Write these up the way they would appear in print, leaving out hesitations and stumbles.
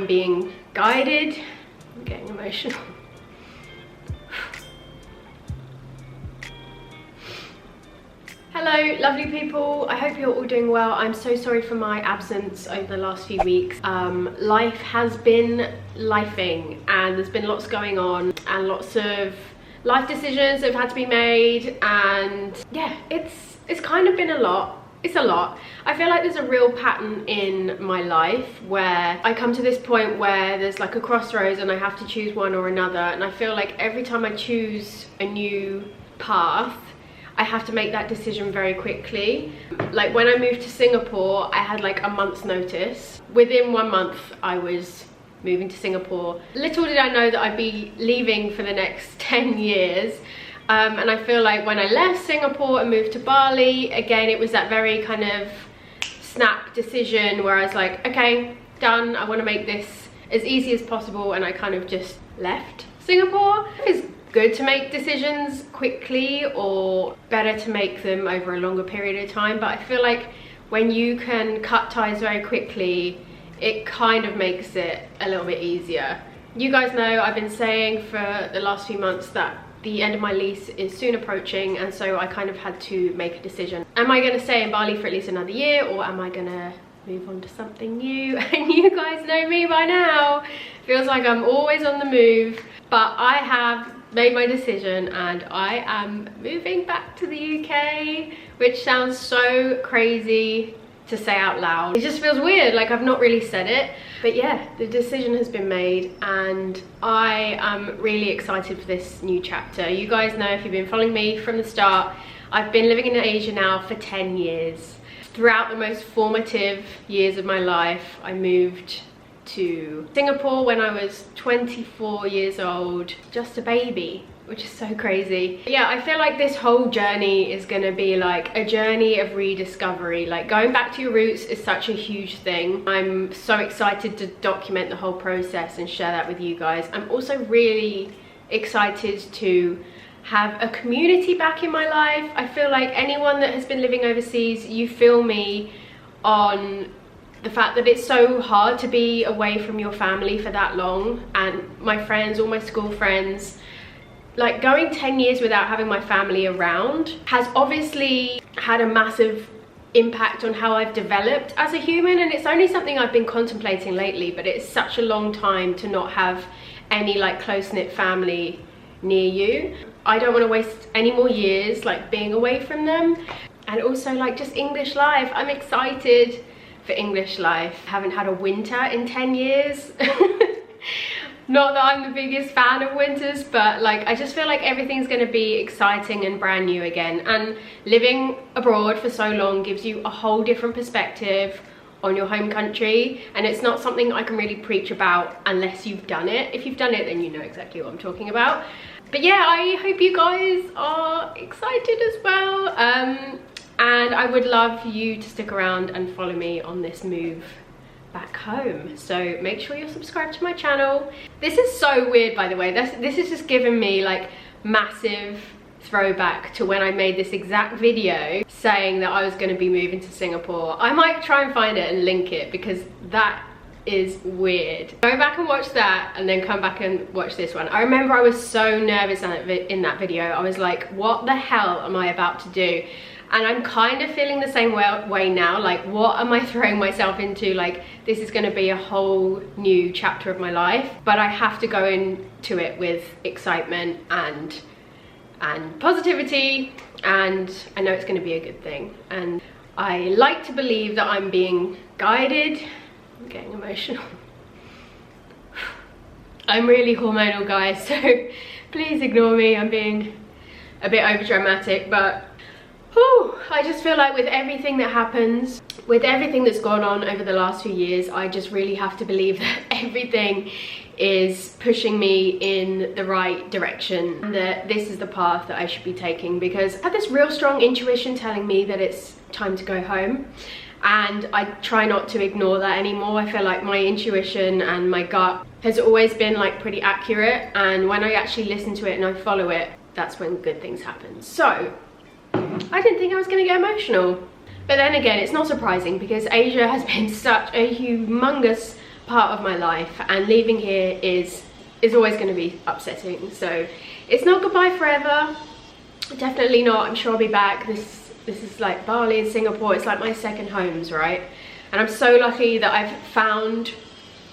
I'm being guided. I'm getting emotional. Hello lovely people, I hope you're all doing well. I'm so sorry for my absence over the last few weeks. Life has been lifing and there's been lots going on and lots of life decisions that have had to be made, and yeah, it's kind of been a lot. It's a lot. I feel like there's a real pattern in my life where I come to this point where there's like a crossroads and I have to choose one or another, and I feel like every time I choose a new path I have to make that decision very quickly. Like when I moved to Singapore, I had like a month's notice. Within 1 month I was moving to Singapore. Little did I know that I'd be leaving for the next 10 years. And I feel like when I left Singapore and moved to Bali, again, it was that very kind of snap decision where I was like, okay, done. I want to make this as easy as possible. And I kind of just left Singapore. It's good to make decisions quickly or better to make them over a longer period of time. But I feel like when you can cut ties very quickly, it kind of makes it a little bit easier. You guys know I've been saying for the last few months that the end of my lease is soon approaching, and so I kind of had to make a decision. Am I going to stay in Bali for at least another year, or am I going to move on to something new? And you guys know me by now. Feels like I'm always on the move, but I have made my decision and I am moving back to the UK, which sounds so crazy to say out loud. It just feels weird, like I've not really said it, but yeah, the decision has been made and I am really excited for this new chapter. You guys know, if you've been following me from the start, I've been living in Asia now for 10 years. Throughout the most formative years of my life, I moved to Singapore when I was 24 years old, just a baby, which is so crazy. Yeah, I feel like this whole journey is gonna be like a journey of rediscovery. Like going back to your roots is such a huge thing. I'm so excited to document the whole process and share that with you guys. I'm also really excited to have a community back in my life. I feel like anyone that has been living overseas, you feel me on the fact that it's so hard to be away from your family for that long. And my friends, all my school friends, like going 10 years without having my family around has obviously had a massive impact on how I've developed as a human. And it's only something I've been contemplating lately, but it's such a long time to not have any like close-knit family near you. I don't want to waste any more years like being away from them. And also like just English life, I'm excited for English life. I haven't had a winter in 10 years. Not that I'm the biggest fan of winters, but like I just feel like everything's going to be exciting and brand new again. And living abroad for so long gives you a whole different perspective on your home country, and it's not something I can really preach about unless you've done it. If you've done it, then you know exactly what I'm talking about. But yeah, I hope you guys are excited as well. And I would love you to stick around and follow me on this move back home. So make sure you're subscribed to my channel. This is so weird, by the way. This is just giving me like massive throwback to when I made this exact video saying that I was going to be moving to Singapore. I might try and find it and link it because that is weird. Go back and watch that and then come back and watch this one. I remember I was so nervous in that video. I was like, what the hell am I about to do? And I'm kind of feeling the same way now. Like, what am I throwing myself into? Like, this is going to be a whole new chapter of my life. But I have to go into it with excitement and positivity. And I know it's going to be a good thing. And I like to believe that I'm being guided. I'm getting emotional. I'm really hormonal, guys. So please ignore me. I'm being a bit over dramatic, but whew, I just feel like with everything that happens, with everything that's gone on over the last few years, I just really have to believe that everything is pushing me in the right direction, and that this is the path that I should be taking, because I had this real strong intuition telling me that it's time to go home, and I try not to ignore that anymore. I feel like my intuition and my gut has always been like pretty accurate, and when I actually listen to it and I follow it, that's when good things happen. So I didn't think I was going to get emotional. But then again, it's not surprising because Asia has been such a humongous part of my life, and leaving here is always going to be upsetting. So it's not goodbye forever, definitely not. I'm sure I'll be back. This is like Bali and Singapore, it's like my second homes, right? And I'm so lucky that I've found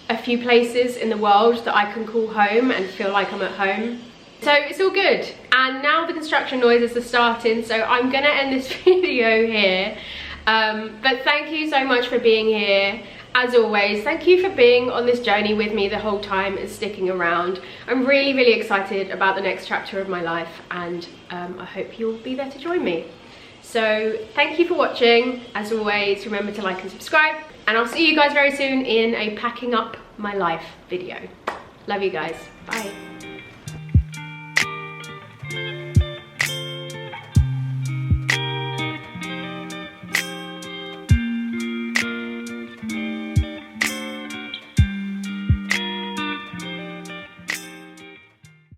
a few places in the world that I can call home and feel like I'm at home. So it's all good. And now the construction noises are starting, so I'm gonna end this video here. But thank you so much for being here. As always, thank you for being on this journey with me the whole time and sticking around. I'm really, really excited about the next chapter of my life, and I hope you'll be there to join me. So thank you for watching. As always, remember to like and subscribe, and I'll see you guys very soon in a packing up my life video. Love you guys. Bye.